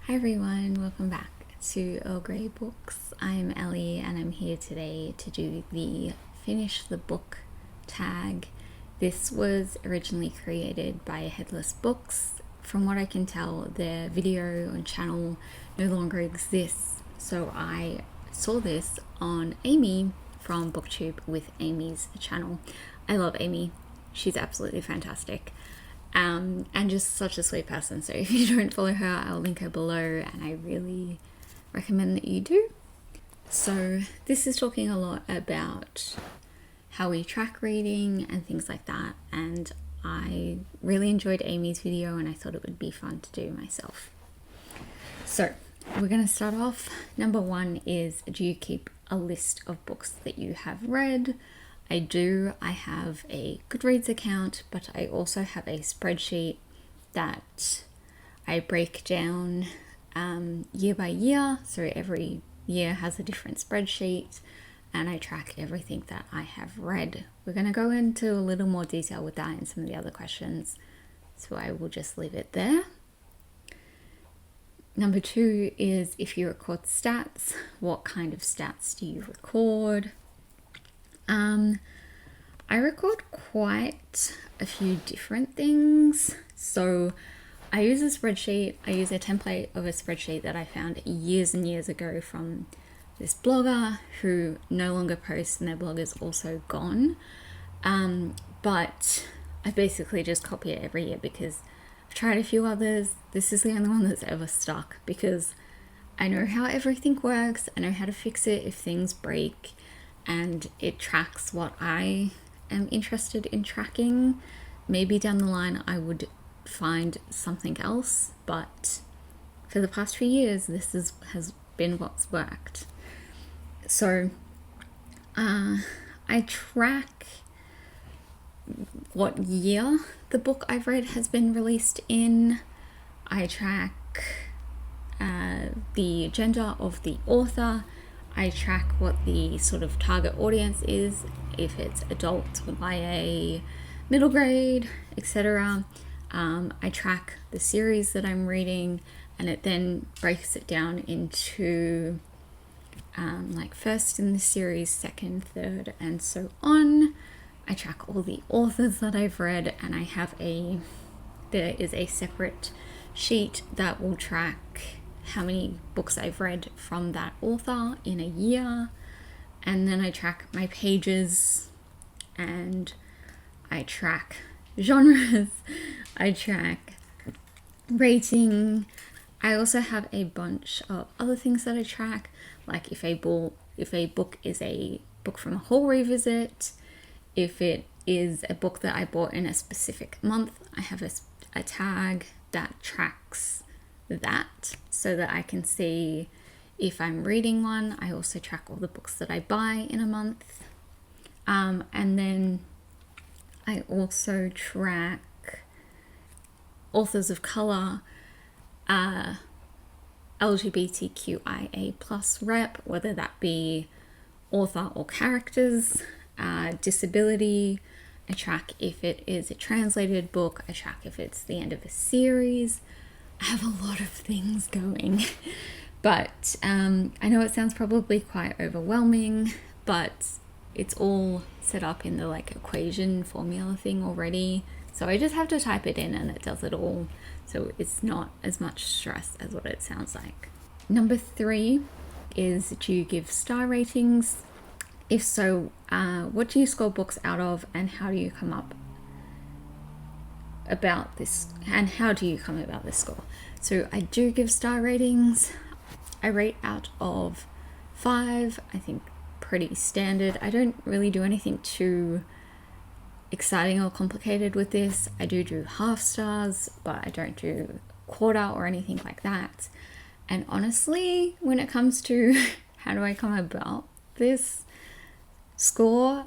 Hi everyone, welcome back to Earl Grey Books. I'm Ellie and I'm here today to do the finish the book tag. This was originally created by Headless Books. From what I can tell, their video and channel no longer exists, so I saw this on Amy from BookTube with Amy's channel. I love Amy, she's absolutely fantastic. And just such a sweet person. So if you don't follow her, I'll link her below, and I really recommend that you do. So this is talking a lot about how we track reading and things like that, and I really enjoyed Amy's video and I thought it would be fun to do myself. So we're going to start off. Number one is, do you keep a list of books that you have read? I do. I have a Goodreads account, but I also have a spreadsheet that I break down year by year. So every year has a different spreadsheet and I track everything that I have read. We're going to go into a little more detail with that in some of the other questions, so I will just leave it there. Number two is, if you record stats, what kind of stats do you record? I record quite a few different things. So I use a spreadsheet. I use a template of a spreadsheet that I found years and years ago from this blogger who no longer posts, and their blog is also gone. But I basically just copy it every year because I've tried a few others. This is the only one that's ever stuck because I know how everything works. I know how to fix it if things break, and it tracks what I am interested in tracking. Maybe down the line I would find something else, but for the past few years this has been what's worked. So I track what year the book I've read has been released in. I track the gender of the author. I track what the sort of target audience is, if it's adult, YA, middle grade, etc. I track the series that I'm reading, and it then breaks it down into like first in the series, second, third, and so on. I track all the authors that I've read, and there is a separate sheet that will track how many books I've read from that author in a year. And then I track my pages, and I track genres, I track rating. I also have a bunch of other things that I track, like if a book is a book from a haul revisit, if it is a book that I bought in a specific month, I have a tag that tracks that so that I can see if I'm reading one. I also track all the books that I buy in a month. And then I also track authors of colour, LGBTQIA plus rep, whether that be author or characters, disability. I track if it is a translated book. I track if it's the end of a series. I have a lot of things going, but I know it sounds probably quite overwhelming, but it's all set up in the like equation formula thing already. So I just have to type it in and it does it all. So it's not as much stress as what it sounds like. Number three is, do you give star ratings? If so, what do you score books out of, and how do you come up about this, and how do you come about this score? So I do give star ratings. I rate out of 5. I think pretty standard. I don't really do anything too exciting or complicated with this. I do half stars, but I don't do quarter or anything like that. And honestly, when it comes to how do I come about this score,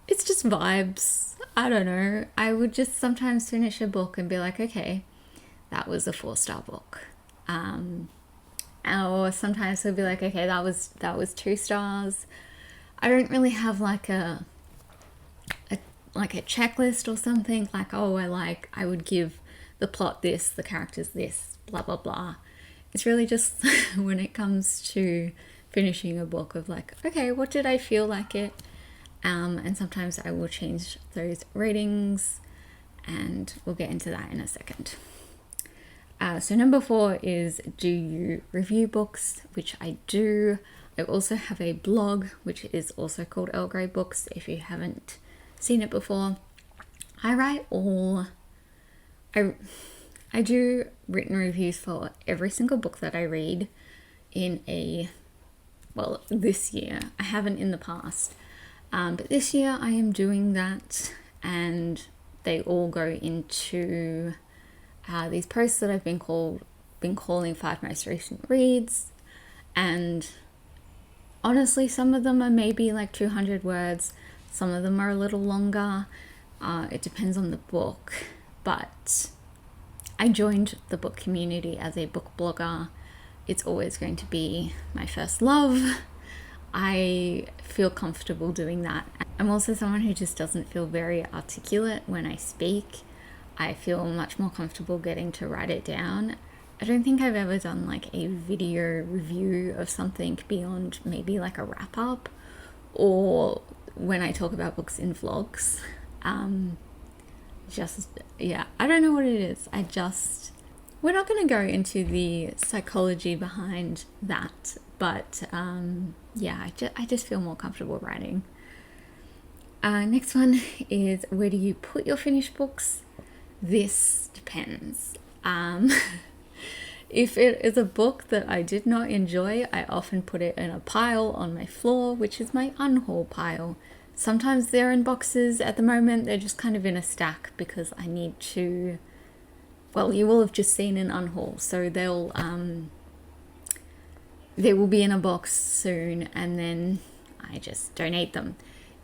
it's just vibes. I don't know. I would just sometimes finish a book and be like, okay, that was a 4-star book. Or sometimes I'll be like, okay, that was 2 stars. I don't really have like a checklist or something like, oh, I would give the plot this, the characters this, blah blah blah. it's really just when it comes to finishing a book of like, okay, what did I feel like it? And sometimes I will change those ratings, and we'll get into that in a second. So number 4 is, do you review books? Which I do. I also have a blog, which is also called Earl Grey Books, if you haven't seen it before. I do written reviews for every single book that I read this year. I haven't in the past. But this year I am doing that, and they all go into these posts that I've been calling 5 most recent reads. And honestly, some of them are maybe like 200 words. Some of them are a little longer. It depends on the book. But I joined the book community as a book blogger. It's always going to be my first love. I feel comfortable doing that. I'm also someone who just doesn't feel very articulate when I speak. I feel much more comfortable getting to write it down. I don't think I've ever done like a video review of something beyond maybe like a wrap up, or when I talk about books in vlogs. I don't know what it is. We're not going to go into the psychology behind that, but I just feel more comfortable writing. Next one is, where do you put your finished books? This depends. If it is a book that I did not enjoy, I often put it in a pile on my floor, which is my unhaul pile. Sometimes they're in boxes. At the moment, they're just kind of in a stack because I need to... Well, you will have just seen an unhaul, so they will be in a box soon, and then I just donate them.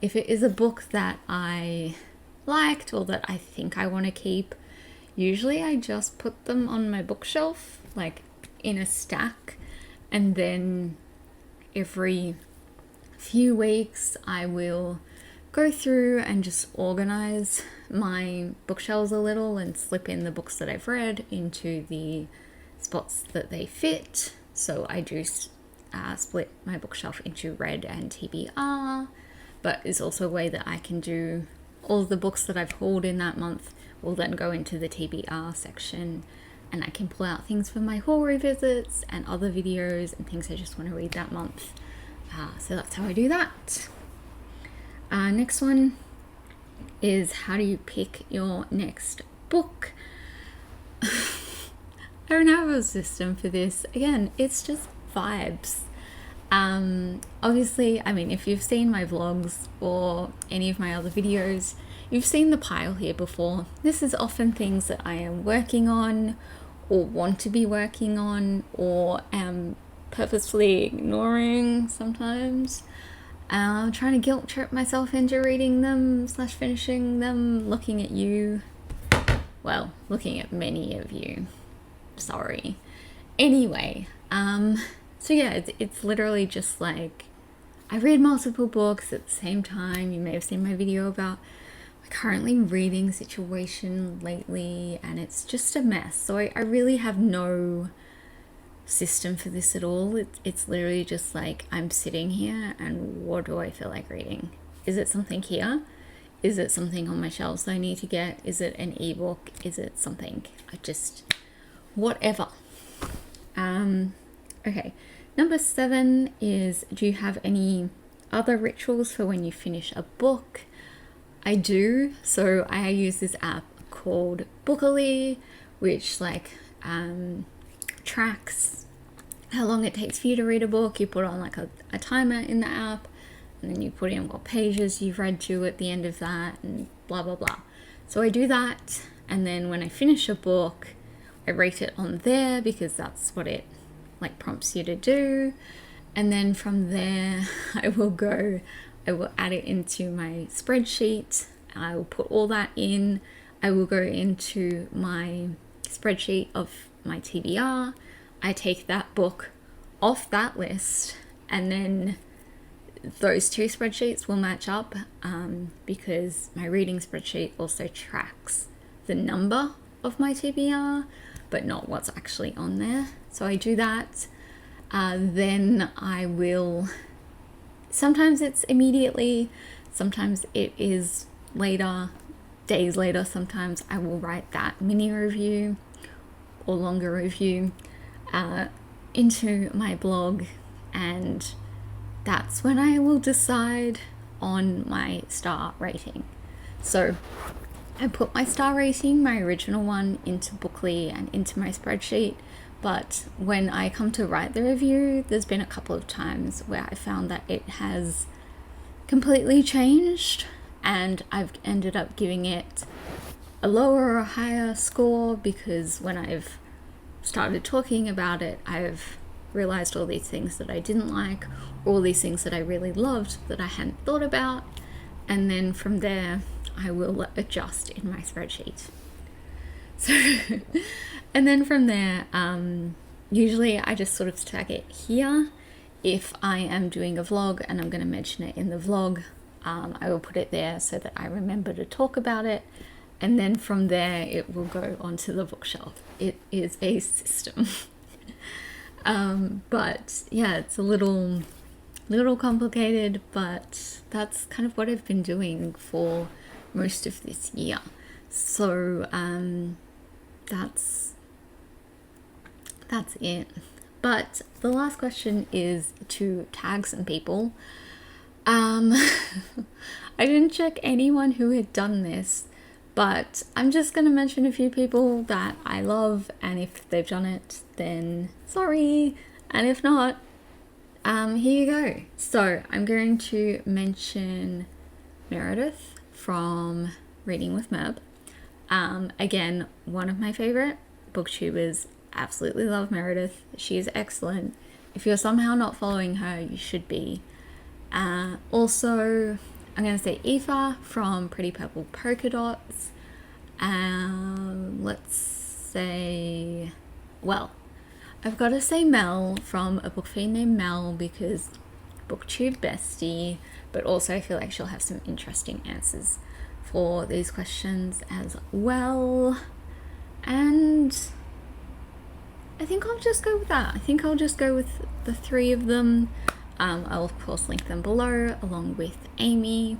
If it is a book that I liked or that I think I want to keep, usually I just put them on my bookshelf, like in a stack, and then every few weeks I will go through and just organize my bookshelves a little and slip in the books that I've read into the spots that they fit. So I do split my bookshelf into read and TBR, but it's also a way that I can do all the books that I've hauled in that month will then go into the TBR section, and I can pull out things for my haul revisits and other videos and things I just want to read that month. So that's how I do that. Next one is, how do you pick your next book? I don't have a system for this. Again, it's just vibes. Obviously, I mean, if you've seen my vlogs or any of my other videos, you've seen the pile here before. This is often things that I am working on or want to be working on or am purposefully ignoring sometimes. I'm trying to guilt trip myself into reading them / finishing them, looking at you. Well, looking at many of you. Sorry. Anyway, so yeah, it's literally just like, I read multiple books at the same time. You may have seen my video about my currently reading situation lately, and it's just a mess. So I really have no system for this at all. It's literally just like, I'm sitting here and what do I feel like reading? Is it something here? Is it something on my shelves that I need to get? Is it an ebook? Is it something? Whatever. Okay. Number 7 is, do you have any other rituals for when you finish a book? I do. So I use this app called Bookily, which tracks how long it takes for you to read a book. You put on like a timer in the app, and then you put in what pages you've read to at the end of that, and blah blah blah. So I do that, and then when I finish a book, I rate it on there because that's what it prompts you to do. And then from there I will add it into my spreadsheet. I will put all that in. I will go into my spreadsheet of my TBR. I take that book off that list, and then those two spreadsheets will match up because my reading spreadsheet also tracks the number of my TBR, but not what's actually on there. So I do that. Then I will, sometimes it's immediately, sometimes it is later, days later. Sometimes I will write that mini review or longer review into my blog, and that's when I will decide on my star rating. So I put my star rating, my original one, into Bookly and into my spreadsheet, but when I come to write the review, there's been a couple of times where I found that it has completely changed, and I've ended up giving it a lower or a higher score, because when I've started talking about it, I've realized all these things that I didn't like, all these things that I really loved that I hadn't thought about, and then from there I will adjust in my spreadsheet. So and then from there, usually I just sort of tag it here. If I am doing a vlog and I'm going to mention it in the vlog, I will put it there so that I remember to talk about it, and then from there it will go onto the bookshelf. It is a system. But yeah, it's a little complicated, but that's kind of what I've been doing for most of this year. So that's it. But the last question is to tag some people. I didn't check anyone who had done this, but I'm just going to mention a few people that I love, and if they've done it, then sorry, and if not, here you go. So I'm going to mention Meredith from Reading with Meb. Again, one of my favorite booktubers. Absolutely love Meredith. She is excellent. If you're somehow not following her, you should be. Also, I'm going to say Aoife from Pretty Purple Polka Dots. Let's say, well, I've got to say Mel from A Book Fiend Named Mel, because booktube bestie, but also I feel like she'll have some interesting answers for these questions as well. And I think I'll just go with that. I think I'll just go with the three of them. I'll of course link them below along with Amy.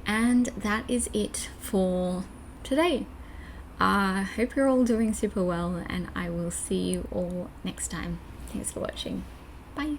And that is it for today. I hope you're all doing super well, and I will see you all next time. Thanks for watching. Bye.